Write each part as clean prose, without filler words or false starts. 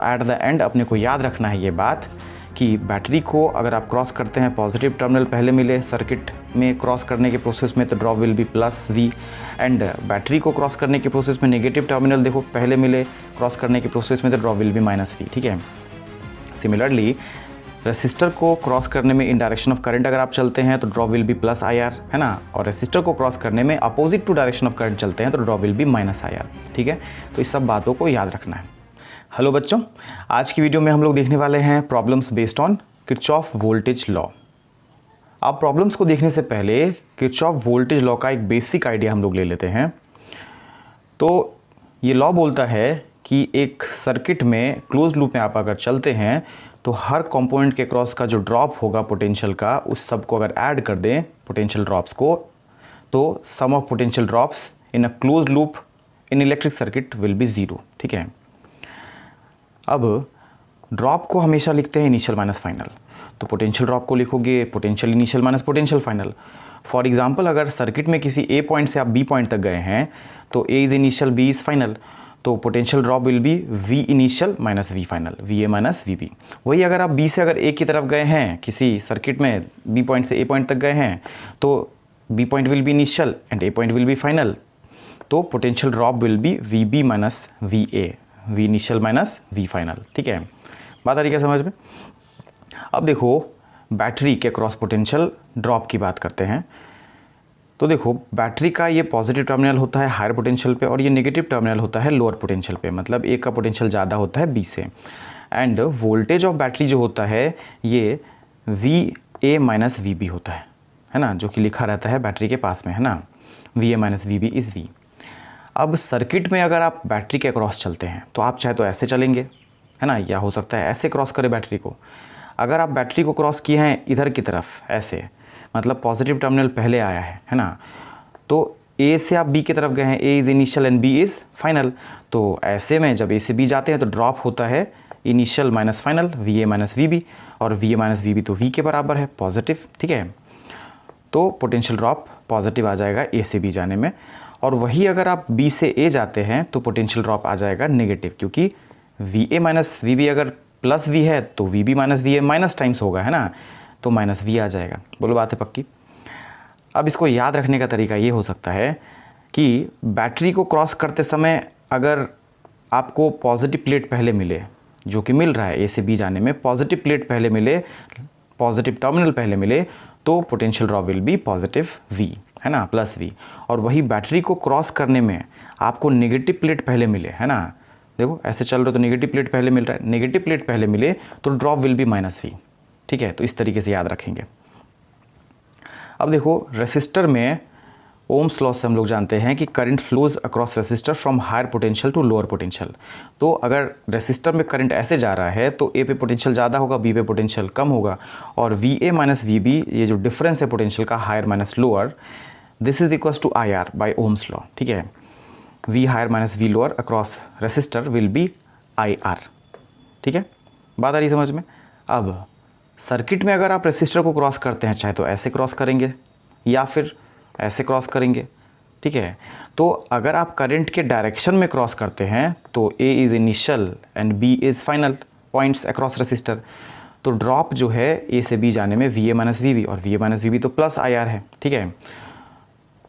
At the end अपने को याद रखना है ये बात कि बैटरी को अगर आप क्रॉस करते हैं पॉजिटिव टर्मिनल पहले मिले सर्किट में क्रॉस करने के प्रोसेस में तो drop will be plus V, and battery को क्रॉस करने के प्रोसेस में नेगेटिव टर्मिनल देखो पहले मिले क्रॉस करने के प्रोसेस में तो drop will be minus V. ठीक है, सिमिलरली रेसिस्टर को क्रॉस करने में इन डायरेक्शन ऑफ करंट अगर आप चलते हैं तो drop will be plus I R, है ना, और रेसिस्टर को क्रॉस करने में opposite to direction of current चलते हैं तो drop will be minus I R. ठीक है, तो इस सब बातों को याद रखना है। हेलो बच्चों, आज की वीडियो में हम लोग देखने वाले हैं problems based on Kirchhoff voltage law. अब प्रॉब्लम्स को देखने से पहले किरचॉफ वोल्टेज लॉ का एक बेसिक आइडिया हम लोग ले लेते हैं। तो ये लॉ बोलता है कि एक सर्किट में क्लोज लूप में आप अगर चलते हैं तो हर कंपोनेंट के क्रॉस का जो ड्रॉप होगा पोटेंशियल का, उस सब को अगर ऐड कर दें पोटेंशियल ड्रॉप्स को, तो sum of potential drops in a close loop in electric circuit will be zero. ठीक है, अब ड्रॉप को हमेशा लिखते हैं इनिशियल माइनस फाइनल, तो पोटेंशियल ड्रॉप को लिखोगे potential initial minus potential final. For example अगर सर्किट में किसी ए पॉइंट से आप बी पॉइंट तक गए हैं तो A is initial B is final, तो potential drop will be V initial minus V final, V A minus V B. वही अगर आप बी से अगर ए की तरफ गए हैं किसी सर्किट में, बी पॉइंट से ए पॉइंट तक गए हैं तो B point will be initial and A point will be final, तो potential drop will be V B minus V A, V initial minus V final. ठीक है, बात आ रही क्या समझ में? अब देखो बैटरी के क्रॉस पोटेंशियल ड्रॉप की बात करते हैं। तो देखो बैटरी का ये पॉजिटिव टर्मिनल होता है हायर पोटेंशियल पे और ये नेगेटिव टर्मिनल होता है लोअर पोटेंशियल पे, मतलब एक का पोटेंशियल ज़्यादा होता है बी से। एंड वोल्टेज ऑफ बैटरी जो होता है ये V A minus V B होता है ना, जो कि लिखा रहता है बैटरी के पास में, है ना, V A minus V B is V. अब सर्किट में अगर आप बैटरी के क्रॉस चलते हैं तो आप चाहे तो ऐसे चलेंगे, है ना, या हो सकता है ऐसे क्रॉस करें बैटरी को। अगर आप बैटरी को क्रॉस किए हैं इधर की तरफ ऐसे, मतलब पॉजिटिव टर्मिनल पहले आया है ना, तो ए से आप बी की तरफ गए हैं, A is initial and B is final, तो ऐसे में जब ए से बी जाते हैं तो ड्रॉप होता है initial minus final V A minus V B, और V A minus V B तो वी के बराबर है पॉजिटिव। ठीक है, तो पोटेंशियल ड्रॉप पॉजिटिव आ जाएगा ए से बी जाने में, और वही अगर आप बी से ए जाते हैं तो पोटेंशियल ड्रॉप आ जाएगा नेगेटिव, क्योंकि V A minus V B अगर प्लस वी है तो V B minus V A minus times होगा, है ना, तो माइनस वी आ जाएगा। बोलो बात है पक्की? अब इसको याद रखने का तरीका ये हो सकता है कि बैटरी को क्रॉस करते समय अगर आपको पॉजिटिव प्लेट पहले मिले, जो कि मिल रहा है ए से बी जाने में, पॉजिटिव प्लेट पहले मिले, पॉजिटिव टर्मिनल पहले मिले, तो potential drop will be positive V, है ना, प्लस वी। और वही बैटरी को क्रॉस करने में आपको नेगेटिव प्लेट पहले मिले, है ना, देखो ऐसे चल रहे तो नेगेटिव प्लेट पहले मिल रहा है, नेगेटिव प्लेट पहले मिले तो drop will be minus V. ठीक है, तो इस तरीके से याद रखेंगे। अब देखो रेसिस्टर में ओम्स लॉ से हम लोग जानते हैं कि current flows across resistor from higher potential to lower potential. तो अगर रेसिस्टर में करंट ऐसे जा रहा है तो ए पे पोटेंशियल ज़्यादा होगा, बी पे पोटेंशियल कम होगा, और V A minus V B, ये जो डिफरेंस है पोटेंशियल का higher minus lower, this is equals to I R by Ohm's law. ठीक है, V higher minus V lower across resistor will be I R. ठीक है, बात आ रही समझ में? अब सर्किट में अगर आप रेसिस्टर को क्रॉस करते हैं चाहे तो ऐसे क्रॉस करेंगे या फिर ऐसे क्रॉस करेंगे। ठीक है, तो अगर आप करंट के डायरेक्शन में क्रॉस करते हैं तो A is initial and B is final points across resistor, तो ड्रॉप जो है ए से बी जाने में V A minus V B, और V A minus V B तो प्लस आई आर है। ठीक है,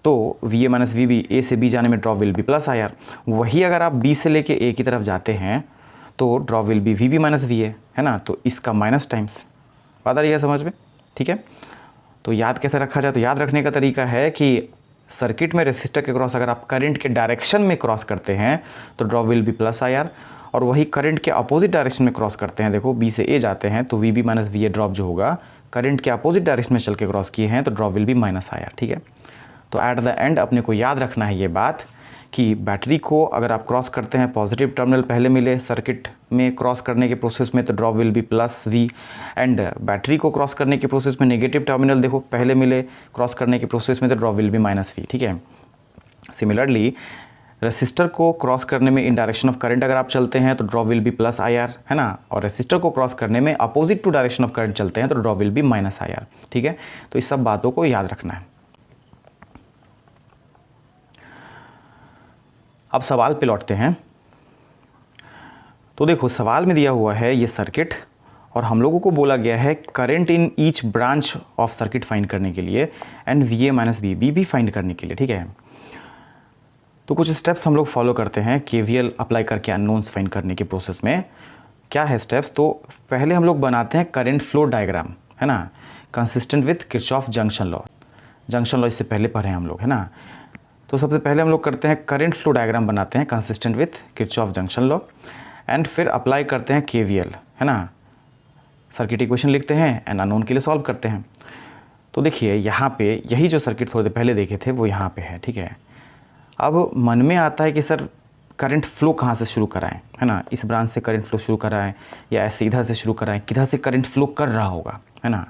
तो V A minus V B A से बी जाने में drop will be plus I R. वही अगर आप बी से लेके ए की तरफ जाते हैं तो drop will be V B minus V A, है ना, तो इसका माइनस टाइम्स। बात आ रही है समझ में? ठीक है, तो याद कैसे रखा जाए? तो याद रखने का तरीका है कि सर्किट में रेसिस्टर के क्रॉस अगर आप करंट के डायरेक्शन में क्रॉस करते हैं तो drop will be plus I are, और वही करंट के अपोजिट डायरेक्शन में क्रॉस करते हैं, देखो बी से ए जाते हैं तो V B minus V A drop जो होगा, करंट के अपोजिट डायरेक्शन में चल के क्रॉस किए हैं तो drop will be minus I R. ठीक है, तो एट द एंड अपने को याद रखना है ये बात कि बैटरी को अगर आप क्रॉस करते हैं पॉजिटिव टर्मिनल पहले मिले सर्किट में क्रॉस करने के प्रोसेस में तो drop will be plus V, and battery को क्रॉस करने के प्रोसेस में नेगेटिव टर्मिनल देखो पहले मिले क्रॉस करने के प्रोसेस में तो drop will be minus V. ठीक है, सिमिलरली रेसिस्टर को क्रॉस करने में इन डायरेक्शन ऑफ करंट अगर आप चलते हैं तो drop will be plus I R, है ना, और रेसिस्टर को क्रॉस करने में opposite to direction of current चलते हैं तो drop will be minus I R. ठीक है, तो इस सब बातों को याद रखना है। अब सवाल पे लौटते हैं। तो देखो सवाल में दिया हुआ है ये सर्किट और हम लोगों को बोला गया है current in each branch of circuit find करने के लिए and V A minus B भी फाइंड करने के लिए, ठीक है। तो कुछ स्टेप्स हम लोग फॉलो करते हैं केवीएल अप्लाई करके अननोन्स फाइंड करने के प्रोसेस में। क्या है स्टेप्स? तो पहले हम लोग बनाते हैं करंट फ्लो डायग्राम, है ना, consistent with Kirchhoff junction law. Junction law इससे पहले पढ़े हम लोग, है ना। तो सबसे पहले हम लोग करते हैं करंट फ्लो डायग्राम बनाते हैं consistent with Kirchhoff junction law and फिर अप्लाई करते हैं केवीएल, है ना, सर्किट इक्वेशन लिखते हैं एंड अननोन के लिए सॉल्व करते हैं। तो देखिए यहाँ पे यही जो सर्किट थोड़ी देर पहले देखे थे वो यहाँ पे है, ठीक है। अब मन में आता है कि सर करंट फ्लो कहाँ से शुरू कराएं, है ना, इस ब्रांच से करंट फ्लो शुरू कराएं या ऐसे इधर से शुरू कराएं, किधर से करंट फ्लो कर रहा होगा, है ना।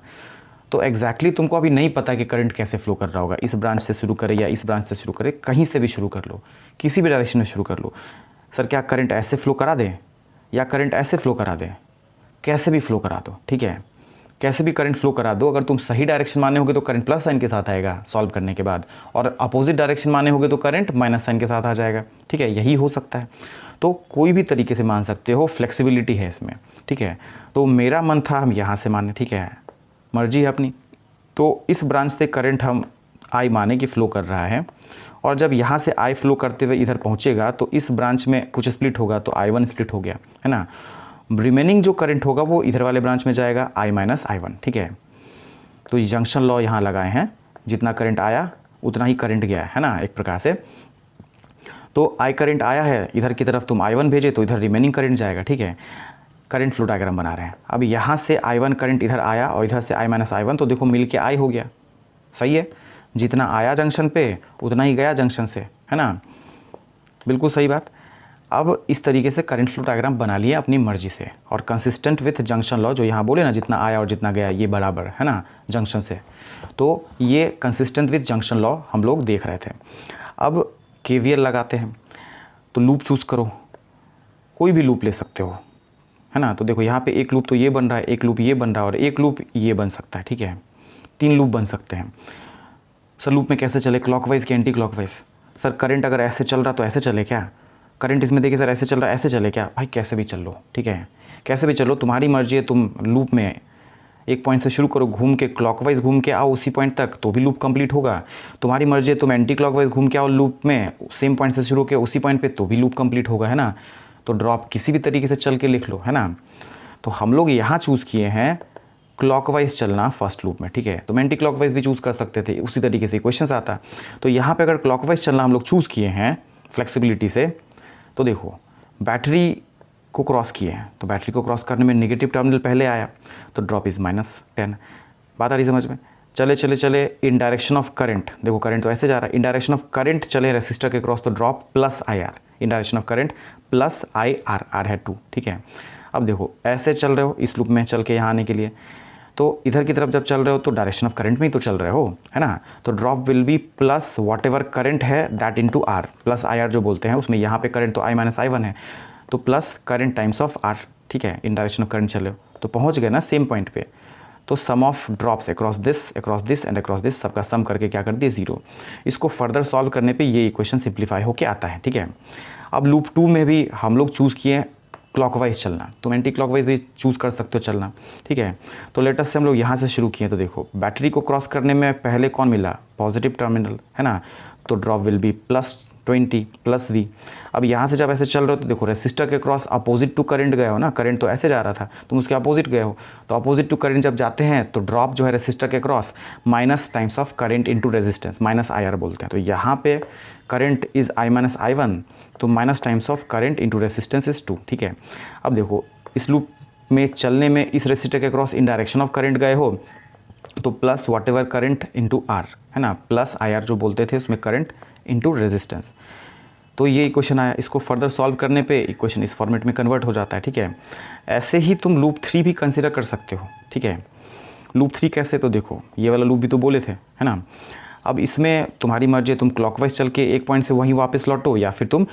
तो एग्जैक्टली तुमको अभी नहीं पता कि करंट कैसे फ्लो कर रहा होगा, इस ब्रांच से शुरू करे या इस ब्रांच से शुरू करे, कहीं से भी शुरू कर लो, किसी भी डायरेक्शन में शुरू कर लो। सर क्या करंट ऐसे फ्लो करा दे या करंट ऐसे फ्लो करा दे, कैसे भी फ्लो करा दो, ठीक है, कैसे भी करंट फ्लो करा दो। अगर तुम सही डायरेक्शन माने होगे तो करंट प्लस साइन के साथ आएगा सॉल्व करने के बाद, और अपोजिट डायरेक्शन माने होगे तो करंट माइनस साइन के साथ आ जाएगा, ठीक है, यही हो सकता है। तो कोई भी तरीके से मान सकते हो, फ्लेक्सिबिलिटी है इसमें, ठीक है। तो मेरा मन था हम यहाँ से माने, ठीक है, मर्जी है अपनी। तो इस ब्रांच से करंट हम आई माने कि फ्लो कर रहा है, और जब यहाँ से आई फ्लो करते हुए इधर पहुँचेगा तो इस ब्रांच में कुछ स्प्लिट होगा, तो I1 स्प्लिट हो गया, है ना। रिमेनिंग जो करंट होगा वो इधर वाले ब्रांच में जाएगा I माइनस I1, ठीक है। तो ये जंक्शन लॉ यहाँ लगाए हैं, जितना करंट आया उतना ही करंट गया, है ना, एक प्रकार से। तो I करंट आया है, इधर की तरफ तुम I1 भेजे तो इधर रिमेनिंग करंट जाएगा, ठीक है। करंट फ्लो डायग्राम बना रहे हैं। अब यहाँ से I1 करंट इधर आया और इधर से I माइनस I1, तो देखो मिल के I हो गया, सही है। जितना आया जंक्शन पे उतना ही गया जंक्शन से, है ना, बिल्कुल सही बात। अब इस तरीके से करंट फ्लो डायग्राम बना लिए अपनी मर्जी से, और कंसिस्टेंट विथ जंक्शन लॉ जो यहाँ बोले ना, जितना आया और जितना गया ये बराबर, है ना, जंक्शन से। तो ये कंसिस्टेंट विथ जंक्शन लॉ हम लोग देख रहे थे। अब केवीएल लगाते हैं, तो लूप चूज़ करो, कोई भी लूप ले सकते हो, है ना। तो देखो यहाँ पे एक लूप तो ये बन रहा है, एक लूप ये बन रहा है और एक लूप ये बन सकता है, ठीक है, 3 लूप बन सकते हैं। सर लूप में कैसे चले, क्लॉकवाइज कि एंटी क्लॉकवाइज? सर करंट अगर ऐसे चल रहा तो ऐसे चले क्या? करंट इसमें देखिए सर ऐसे चल रहा है, ऐसे चले क्या? भाई कैसे भी चल लो, ठीक है, कैसे भी चलो, तुम्हारी मर्जी है। तुम लूप में एक पॉइंट से शुरू करो, घूम के क्लॉकवाइज घूम के आओ उसी पॉइंट तक, तो भी लूप कंप्लीट होगा। तुम्हारी मर्जी है तुम एंटी क्लॉकवाइज घूम के आओ लूप में, सेम पॉइंट से शुरू के उसी पॉइंट पे, तो भी लूप कंप्लीट होगा, है ना। तो ड्रॉप किसी भी तरीके से चल के लिख लो, है ना। तो हम लोग यहाँ चूज़ किए हैं क्लॉकवाइज चलना फर्स्ट लूप में, ठीक है। तो एंटी क्लॉकवाइज भी चूज़ कर सकते थे, उसी तरीके से इक्वेशंस आता। तो यहाँ पे अगर क्लॉकवाइज चलना हम लोग चूज़ किए हैं फ्लेक्सिबिलिटी से, तो देखो बैटरी को क्रॉस किए हैं, तो बैटरी को क्रॉस करने में नेगेटिव टर्मिनल पहले आया, तो ड्रॉप इज़ -10। बात आ रही समझ में? चले चले चले इन डायरेक्शन ऑफ करंट, देखो करंट तो ऐसे जा रहा है, इन डायरेक्शन ऑफ करंट चले रेसिस्टर के क्रॉस, तो drop +IR, in direction of current +IR, R है 2, ठीक है। अब देखो ऐसे चल रहे हो इस लूप में चल के यहाँ आने के लिए, तो इधर की तरफ जब चल रहे हो तो डायरेक्शन ऑफ करंट में ही तो चल रहे हो, है ना। तो drop will be plus what ever current है दैट इनटू R, +IR जो बोलते हैं उसमें, यहाँ पे करंट तो I माइनस I1 है, तो plus current times of R, ठीक है, इन डायरेक्शन ऑफ करंट चले हो तो पहुँच गए ना सेम पॉइंट पे। तो sum of drops across this and across this, सबका सम करके क्या कर दिए 0। इसको फर्दर सॉल्व करने पे ये इक्वेशन सिंप्लीफाई होके आता है, ठीक है। अब लूप 2 में भी हम लोग चूज़ किए क्लॉकवाइज चलना, तुम एंटी क्लॉकवाइज भी चूज़ कर सकते हो चलना, ठीक है। तो लेटेस्ट से हम लोग यहाँ से शुरू किए, तो देखो बैटरी को क्रॉस करने में पहले कौन मिला, पॉजिटिव टर्मिनल, है ना। तो ड्रॉप विल बी +20 +V। अब यहाँ से जब ऐसे चल रहे हो तो देखो रेसिस्टर के क्रॉस अपोजिट टू करंट गए हो ना, करंट तो ऐसे जा रहा था, तुम उसके अपोजिट गए हो, तो अपोजिट टू करंट जब जाते हैं तो ड्रॉप जो है रेसिस्टर के cross minus times of current into resistance, -IR बोलते हैं। तो यहाँ पे current is I minus I1, तो minus times of current into resistance is 2, ठीक है। अब देखो इस लूप में चलने में इस रेसिस्टर के cross in direction of current गए हो, तो plus what ever current into R, है ना, +IR जो बोलते थे उसमें करंट इंटू रेजिस्टेंस। तो ये इक्वेशन आया, इसको फर्दर सॉल्व करने पे इक्वेशन इस फॉर्मेट में कन्वर्ट हो जाता है, ठीक है। ऐसे ही तुम लूप 3 भी कंसिडर कर सकते हो, ठीक है। लूप 3 कैसे, तो देखो ये वाला लूप भी तो बोले थे, है ना। अब इसमें तुम्हारी मर्जी है, तुम क्लॉकवाइज चल के एक पॉइंट से वहीं वापस लौटो, या फिर तुम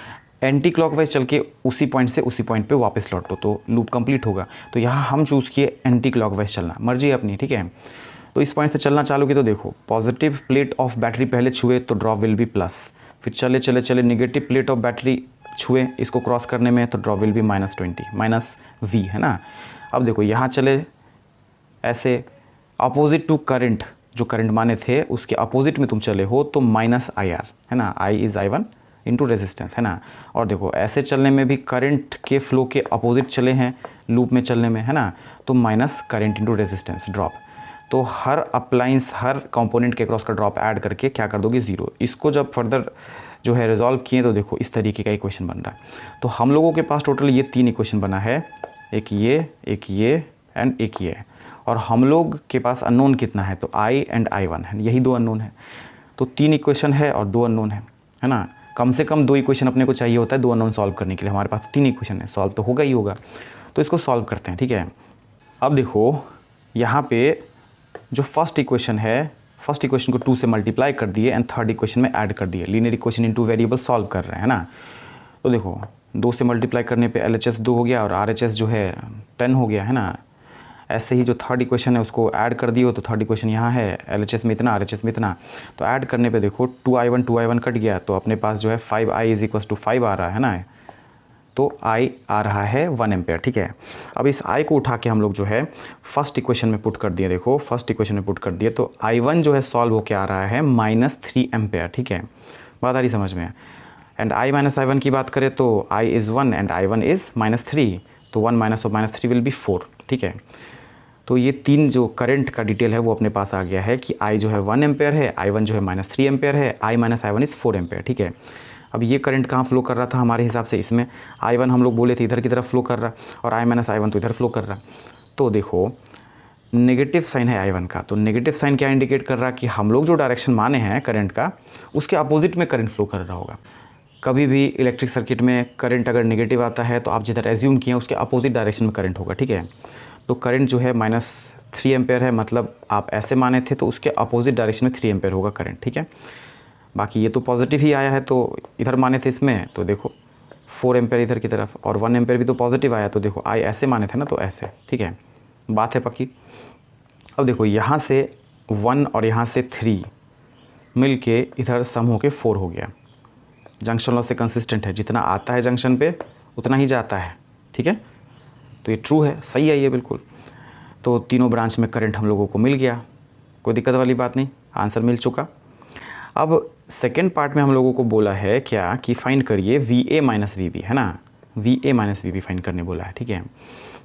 एंटी क्लॉकवाइज चल के उसी पॉइंट से उसी पॉइंट पे वापस लौटो, तो लूप कंप्लीट होगा। तो यहाँ हम चूज़ किए एंटी क्लॉकवाइज चलना, मर्जी है अपनी, ठीक है। तो इस पॉइंट से चलना चालू की, तो देखो पॉजिटिव प्लेट ऑफ बैटरी पहले छुए तो ड्रॉप विल बी प्लस, फिर चले चले चले नेगेटिव प्लेट ऑफ बैटरी छुए इसको क्रॉस करने में तो drop will be -20 minus V, है ना। अब देखो यहाँ चले ऐसे अपोजिट टू करंट, जो करंट माने थे उसके अपोजिट में तुम चले हो तो -IR, है ना। I is I1 into resistance, है ना। और देखो ऐसे चलने में भी करंट के फ्लो के अपोजिट चले हैं लूप में चलने में, है ना, तो minus current into resistance drop. तो हर अप्लाइंस, हर कंपोनेंट के क्रॉस का ड्रॉप ऐड करके क्या कर दोगे 0। इसको जब फर्दर जो है रिजॉल्व किए तो देखो इस तरीके का इक्वेशन बन रहा है। तो हम लोगों के पास टोटल ये 3 इक्वेशन बना है, एक ये एंड एक ये। और हम लोग के पास अननोन कितना है, तो I एंड I1 है, यही 2 अननोन है। तो 3 इक्वेशन है और 2 अननोन है ना। कम से कम 2 इक्वेशन अपने को चाहिए होता है 2 अननोन सॉल्व करने के लिए। हमारे पास 3 इक्वेशन है, सॉल्व तो होगा ही होगा। तो इसको सॉल्व करते हैं, ठीक है। अब देखो यहाँ पे जो फर्स्ट इक्वेशन है, फर्स्ट इक्वेशन को 2 से मल्टीप्लाई कर दिए एंड थर्ड इक्वेशन में ऐड कर दिए। Linear equation into variable solve कर रहे हैं, है ना। तो देखो 2 से मल्टीप्लाई करने पे LHS 2 हो गया और RHS जो है 10 हो गया, है ना। ऐसे ही जो थर्ड इक्वेशन है उसको ऐड कर दियो तो थर्ड इक्वेशन यहाँ है, LHS में इतना, RHS में इतना। तो ऐड करने पे देखो 2I1 कट गया तो अपने पास जो है 5I इज इक्वल टू 5 आ रहा है ना। तो I आ रहा है 1 एम्पेयर, ठीक है। अब इस I को उठा के हम लोग जो है फर्स्ट इक्वेशन में पुट कर दिए। देखो फर्स्ट इक्वेशन में पुट कर दिए तो I1 जो है सॉल्व होके आ रहा है -3 एम्पेयर, ठीक है। बात आ रही समझ में। एंड I माइनस I1 की बात करें तो I is 1 and I1 is -3, तो 1 माइनस ऑफ -3 विल बी 4, ठीक है। तो ये 3 जो करंट का डिटेल है वो अपने पास आ गया है कि I जो है 1 एम्पेयर है, I1 जो है -3 एम्पेयर है, I minus I1 is 4 ampere, ठीक है। अब ये करंट कहाँ फ्लो कर रहा था हमारे हिसाब से, इसमें I1 हम लोग बोले थे इधर की तरफ फ्लो कर रहा और I माइनस I1 तो इधर फ्लो कर रहा। तो देखो नेगेटिव साइन है I1 का, तो नेगेटिव साइन क्या इंडिकेट कर रहा कि हम लोग जो डायरेक्शन माने हैं करंट का उसके अपोजिट में करंट फ्लो कर रहा होगा। कभी भी इलेक्ट्रिक सर्किट में करंट अगर नेगेटिव आता है तो आप जिधर एज्यूम किए उसके अपोजिट डायरेक्शन में करंट होगा, ठीक है। तो करंट जो है -3 एम्पेयर है, मतलब आप ऐसे माने थे तो उसके अपोजिट डायरेक्शन में 3 एम्पेयर होगा करंट, ठीक है। बाकी ये तो पॉजिटिव ही आया है तो इधर माने थे इसमें तो देखो 4 एम्पेयर इधर की तरफ और 1 एम्पेयर भी तो पॉजिटिव आया, तो देखो I ऐसे माने थे ना तो ऐसे, ठीक है। बात है पक्की। अब देखो यहाँ से 1 और यहाँ से 3 मिल के इधर सम होके 4 हो गया। जंक्शन लॉ से कंसिस्टेंट है, जितना आता है जंक्शन पे उतना ही जाता है, ठीक है। तो ये ट्रू है, सही है ये बिल्कुल। तो तीनों ब्रांच में करंट हम लोगों को मिल गया, कोई दिक्कत वाली बात नहीं, आंसर मिल चुका। अब सेकेंड पार्ट में हम लोगों को बोला है क्या कि फाइंड करिए VA माइनस VB, है ना। VA माइनस VB फाइंड करने बोला है, ठीक है।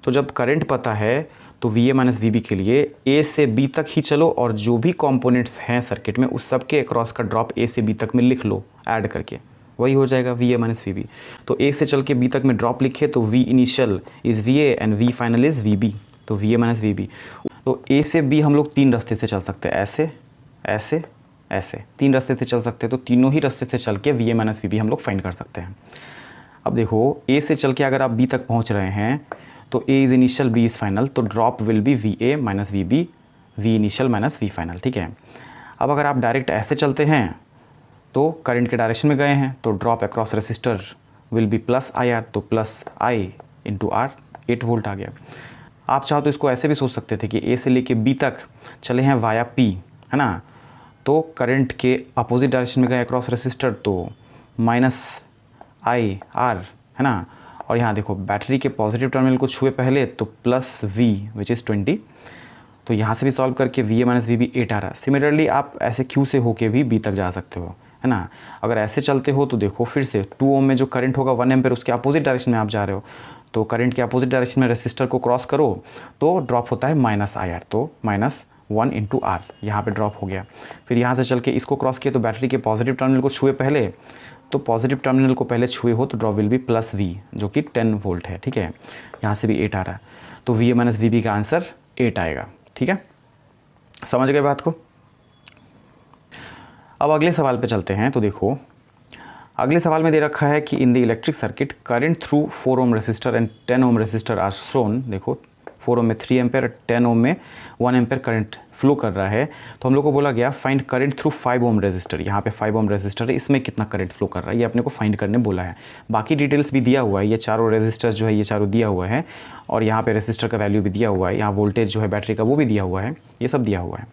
तो जब करंट पता है तो VA माइनस VB के लिए A से B तक ही चलो और जो भी कंपोनेंट्स हैं सर्किट में उस सब के अक्रॉस का ड्रॉप A से B तक में लिख लो ऐड करके, वही हो जाएगा VA माइनस VB। तो A से चल के B तक में ड्रॉप लिखे तो V initial is VA and V final is VB, तो VA माइनस VB। तो A से B हम लोग 3 रास्ते से चल सकते हैं, ऐसे ऐसे ऐसे 3 रास्ते से चल सकते हैं। तो तीनों ही रास्ते से चल के VA माइनस VB हम लोग फाइंड कर सकते हैं। अब देखो A से चल के अगर आप B तक पहुंच रहे हैं तो A is initial B is final, तो drop will be VA minus VB, V initial minus V final, ठीक है। अब अगर आप डायरेक्ट ऐसे चलते हैं तो करंट के डायरेक्शन में गए हैं तो drop across resistor will B +IR, तो +I इंटू R, 8 वोल्ट आ गया। आप चाहो तो इसको ऐसे भी सोच सकते थे कि A से लेके B तक चले हैं वाया P, है ना। तो करंट के अपोजिट डायरेक्शन में गए अक्रॉस रेसिस्टर तो -IR, है ना। और यहाँ देखो बैटरी के पॉजिटिव टर्मिनल को छुए पहले तो +V विच इज़ 20, तो यहाँ से भी सॉल्व करके VA माइनस VB 8 आ रहा है। सिमिलरली आप ऐसे Q से होके भी B तक जा सकते हो, है ना। अगर ऐसे चलते हो तो देखो फिर से 2 ओम में जो करंट होगा 1 एम्पेयर उसके अपोजिट डायरेक्शन में आप जा रहे हो, तो करंट के अपोजिट डायरेक्शन में रेसिस्टर को क्रॉस करो तो ड्रॉप होता है -IR, तो -1 इंटू R यहाँ पर ड्रॉप हो गया। फिर यहाँ से चल के इसको क्रॉस किया तो बैटरी के पॉजिटिव टर्मिनल को छुए पहले, तो पॉजिटिव टर्मिनल को पहले छुए हो तो ड्रॉप विल बी +V जो कि 10 वोल्ट है, ठीक है। यहाँ से भी 8 आ रहा है, तो VA माइनस VB का आंसर 8 आएगा, ठीक है। समझ गए बात को। अब अगले सवाल पे चलते हैं। तो देखो अगले सवाल में दे रखा है कि in the electric circuit current through 4 ohm resistor and 10 ohm resistor are shown. देखो 4 ओम में 3 एम्पेयर, 10 ओम में 1 एम्पेयर करंट फ्लो कर रहा है। तो हम लोग को बोला गया find current through 5 ohm resistor. यहाँ पे 5 ओम रेजिस्टर है, इसमें कितना करंट फ्लो कर रहा है ये अपने को फाइंड करने बोला है। बाकी डिटेल्स भी दिया हुआ है, ये चारों रेजिस्टर्स जो है ये चारों दिया हुआ है और यहाँ पे रेजिस्टर का वैल्यू भी दिया हुआ है, यहाँ वोल्टेज जो है बैटरी का वो भी दिया हुआ है, ये सब दिया हुआ है।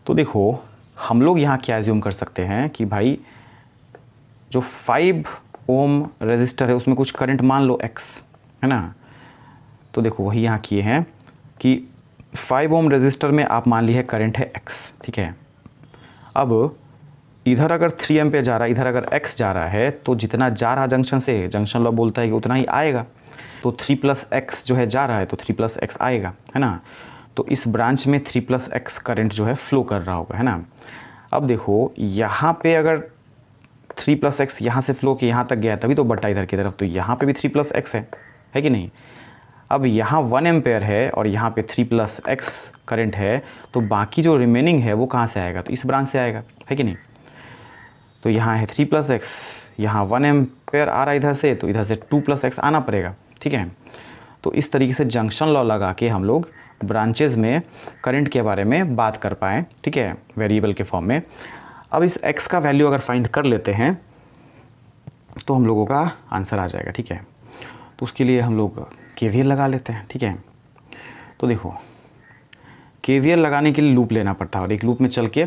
तो देखो हम लोग यहाँ क्या एज्यूम कर सकते हैं कि भाई जो 5 ओम रेजिस्टर है उसमें कुछ करंट मान लो x, है ना। तो देखो वही यहाँ किए हैं कि 5 ओम रेजिस्टर में आप मान लिए करंट है x, ठीक है। अब इधर अगर 3 एम्पेयर जा रहा है, इधर अगर x जा रहा है, तो जितना जा रहा जंक्शन से, जंक्शन लॉ बोलता है कि उतना ही आएगा। तो 3 प्लस एक्स जो है जा रहा है तो 3 प्लस एक्स आएगा, है ना। तो इस ब्रांच में 3 प्लस एक्स करंट जो है फ्लो कर रहा होगा, है ना। अब देखो यहाँ पे अगर 3 प्लस एक्स यहाँ से फ्लो के यहाँ तक गया तभी तो बट्टा इधर की तरफ, तो यहाँ पे भी 3 प्लस एक्स है कि नहीं। अब यहाँ 1 एम्पेयर है और यहाँ पे 3 प्लस एक्स करंट है, तो बाकी जो रिमेनिंग है वो कहाँ से आएगा, तो इस ब्रांच से आएगा, है कि नहीं। तो यहाँ है 3 प्लस एक्स, यहाँ 1 एम्पेयर आ रहा है इधर से, तो इधर से 2 प्लस एक्स आना पड़ेगा, ठीक है। तो इस तरीके से जंक्शन लॉ लगा के हम लोग ब्रांचेज में करंट के बारे में बात कर पाएँ, ठीक है, वेरिएबल के फॉर्म में। अब इस x का वैल्यू अगर फाइंड कर लेते हैं तो हम लोगों का आंसर आ जाएगा, ठीक है। तो उसके लिए हम लोग KVL लगा लेते हैं, ठीक है। तो देखो KVL लगाने के लिए लूप लेना पड़ता है और एक लूप में चल के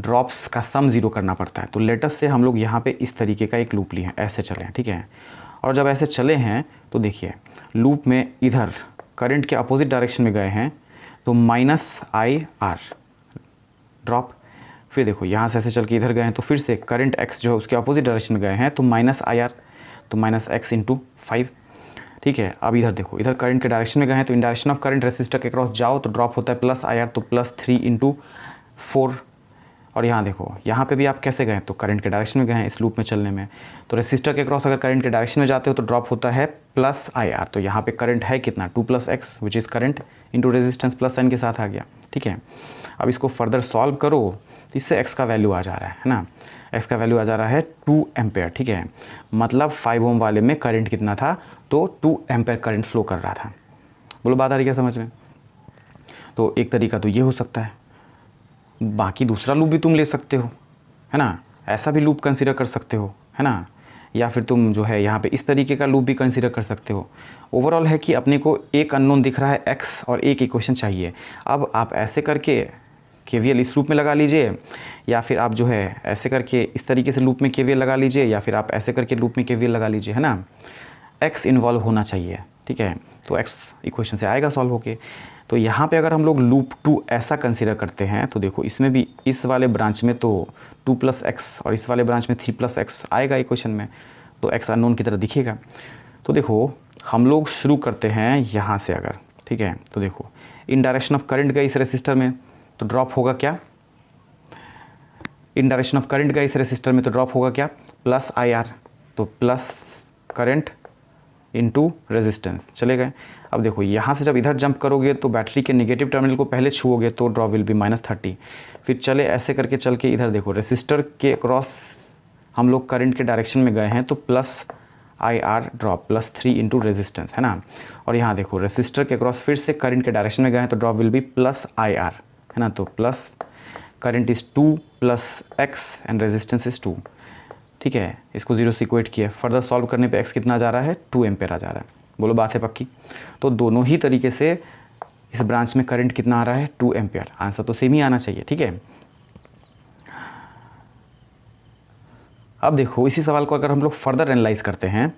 ड्रॉप्स का सम ज़ीरो करना पड़ता है। तो लेटेस्ट से हम लोग यहाँ पे इस तरीके का एक लूप लिए हैं, ऐसे चले हैं, ठीक है। और जब ऐसे चले हैं तो देखिए लूप में इधर करंट के अपोजिट डायरेक्शन में गए हैं तो -IR ड्रॉप। फिर देखो यहाँ से ऐसे चल के इधर गए हैं तो फिर से करंट x जो है उसके अपोजिट डायरेक्शन में गए हैं तो -IR, तो -x × 5, ठीक है। अब इधर देखो इधर करंट के डायरेक्शन में गए हैं तो इन डायरेक्शन ऑफ करंट रेसिस्टर के क्रॉस जाओ तो ड्रॉप होता है +IR, तो +3 × 4। और यहाँ देखो यहाँ पे भी आप कैसे गए, तो करंट के डायरेक्शन में गए हैं इस लूप में चलने में, तो रेसिस्टर के क्रॉस अगर करंट के डायरेक्शन में जाते हो तो ड्रॉप होता है +IR। तो यहाँ पे करंट है कितना, 2 + x which is current into resistance plus sign के साथ आ गया, ठीक है। अब इसको फर्दर सॉल्व करो तो इससे x का वैल्यू आ जा रहा है ना, x का वैल्यू आ जा रहा है 2 एम्पेयर, ठीक है। मतलब 5 ओम वाले में करंट कितना था, तो 2 एम्पेयर करंट फ्लो कर रहा था। बोलो बात आ रही क्या समझ में। तो एक तरीका तो ये हो सकता है, बाकी दूसरा लूप भी तुम ले सकते हो, है ना, ऐसा भी लूप कंसीडर कर सकते हो, है ना। या फिर तुम जो है यहाँ पे इस तरीके का लूप भी कंसीडर कर सकते हो। ओवरऑल है कि अपने को एक अननोन दिख रहा है x और एक इक्वेशन चाहिए। अब आप ऐसे करके KVL इस लूप में लगा लीजिए, या फिर आप जो है ऐसे करके इस तरीके से लूप में KVL लगा लीजिए, या फिर आप ऐसे करके लूप में KVL लगा लीजिए, है ना। x इन्वॉल्व होना चाहिए, ठीक है, तो x इक्वेशन से आएगा सॉल्व होके। तो यहाँ पे अगर हम लोग लूप 2 ऐसा कंसीडर करते हैं तो देखो इसमें भी इस वाले ब्रांच में तो 2 + x और इस वाले ब्रांच में 3 + x आएगा इक्वेशन में, तो x अननोन की तरह दिखेगा। तो देखो हम लोग शुरू करते हैं यहाँ से अगर, ठीक है। तो देखो इन डायरेक्शन ऑफ करंट गई इस रेसिस्टर में तो ड्रॉप होगा क्या, इन डायरेक्शन ऑफ करंट गई इस रेसिस्टर में तो ड्रॉप होगा क्या, +IR, तो प्लस करंट इंटू रेजिस्टेंस चले गए। अब देखो यहाँ से जब इधर जंप करोगे तो बैटरी के नेगेटिव टर्मिनल को पहले छुओगे तो ड्रॉप विल बी -30। फिर चले ऐसे करके चल के इधर देखो रेसिस्टर के क्रॉस हम लोग करंट के डायरेक्शन में गए हैं तो +IR ड्रॉप +3 × रेजिस्टेंस, है ना। और यहाँ देखो रेसिस्टर के क्रॉस फिर से करंट के डायरेक्शन में गए हैं तो ड्रॉप विल बी +IR, है ना। तो plus current is 2 + x and resistance is 2, ठीक है। इसको 0 से इक्वेट किया, फर्दर सॉल्व करने पे x कितना जा रहा है, 2 एम्पेयर आ जा रहा है। बोलो बात है पक्की। तो दोनों ही तरीके से इस ब्रांच में करंट कितना आ रहा है, 2 एम्पेयर। आंसर तो सेम ही आना चाहिए, ठीक है। अब देखो इसी सवाल को अगर हम लोग फर्दर एनालाइज करते हैं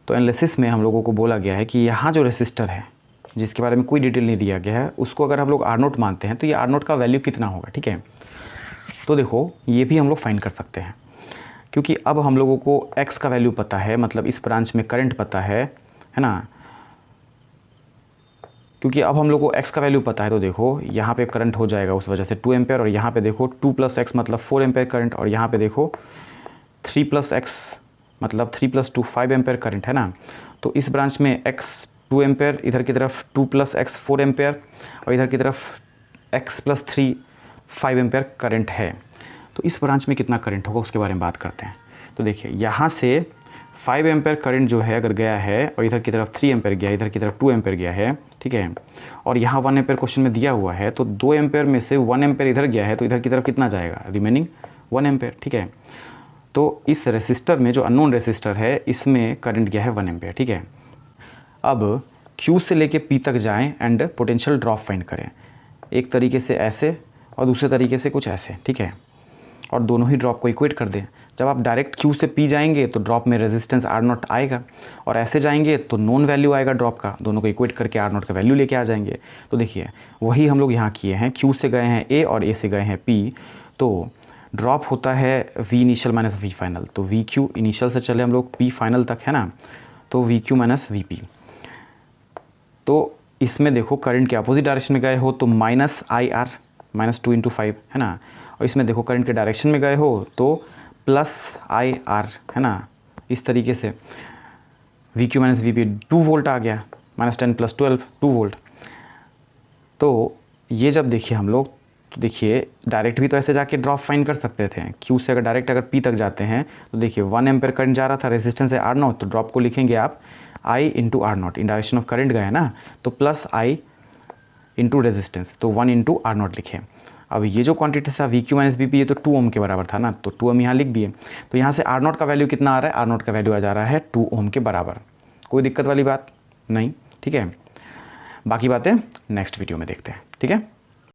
तो एनालिसिस में हम लोगों को बोला गया है कि यहाँ जो रेसिस्टर है जिसके बारे में कोई डिटेल नहीं दिया गया है उसको अगर हम लोग R0 मानते हैं तो ये R0 का वैल्यू कितना होगा, ठीक है। तो देखो ये भी हम लोग फाइंड कर सकते हैं क्योंकि अब हम लोगों को x का वैल्यू पता है, मतलब इस ब्रांच में करंट पता है ना। क्योंकि अब हम लोग को x का वैल्यू पता है तो देखो यहाँ पे करंट हो जाएगा उस वजह से 2 एम्पेयर, और यहाँ पे देखो 2 + x मतलब 4 एम्पेयर करंट, और यहाँ पे देखो 3 + x मतलब 3 + 2 5 एम्पेयर करंट, है ना। तो इस ब्रांच में x 2 एम्पेयर, इधर की तरफ 2 + x 4 एम्पेयर, और इधर की तरफ x + 3 5 एम्पेयर करंट है। तो इस ब्रांच में कितना करंट होगा उसके बारे में बात करते हैं। तो देखिए यहाँ से 5 एम्पेयर करंट जो है अगर गया है और इधर की तरफ 3 एम्पेयर गया है, इधर की तरफ 2 एम्पेयर गया है, ठीक है। और यहाँ 1 एम्पेयर क्वेश्चन में दिया हुआ है तो 2 एम्पेयर में से 1 एम्पेयर इधर गया है तो इधर की तरफ कितना जाएगा, रिमेनिंग 1 एम्पेयर, ठीक है। तो इस रेसिस्टर में जो अननोन रेसिस्टर है इसमें करंट गया है 1 एम्पेयर, ठीक है। अब Q से लेके P तक जाएं एंड पोटेंशियल ड्रॉप फाइंड करें, एक तरीके से ऐसे और दूसरे तरीके से कुछ ऐसे, ठीक है। और दोनों ही ड्रॉप को इक्वेट कर दें जब आप डायरेक्ट Q से P जाएंगे तो ड्रॉप में रेजिस्टेंस R0 आएगा, और ऐसे जाएंगे तो नोन वैल्यू आएगा ड्रॉप का, दोनों को इक्वेट करके R0 का वैल्यू लेके आ जाएंगे। तो देखिए वही हम लोग यहाँ किए हैं, Q से गए हैं A और A से गए हैं P, तो ड्रॉप होता है V initial minus V final. तो VQ इनिशियल से चले हम लोग P फाइनल तक, है ना, तो VQ माइनस VP। तो इसमें देखो करंट के अपोजिट डायरेक्शन में गए हो तो माइनस IR माइनस 2 × 5, है ना, और इसमें देखो करंट के डायरेक्शन में गए हो तो प्लस IR, है ना, इस तरीके से VQ माइनस VP 2 वोल्ट आ गया, -10 + 12 2 वोल्ट। तो ये जब देखिए हम लोग, तो देखिए डायरेक्ट भी तो ऐसे जाके ड्रॉप फाइंड कर सकते थे। Q से अगर डायरेक्ट अगर P तक जाते हैं तो देखिए 1 एम्पेयर करंट जा रहा था, रेजिस्टेंस है R0, तो ड्रॉप को लिखेंगे आप I × R0, in direction of current गए ना, तो प्लस I × रेजिस्टेंस, तो 1 × R0 लिखे। अब ये जो क्वांटिटी था VQ माइनस VP, ये तो 2 ओम के बराबर था ना, तो 2 ओम यहाँ लिख दिए। तो यहाँ से R0 का वैल्यू कितना आ रहा है, R0 का वैल्यू आ जा रहा है 2 ओम के बराबर। कोई दिक्कत वाली बात नहीं, ठीक है। बाकी बातें नेक्स्ट वीडियो में देखते हैं, ठीक है।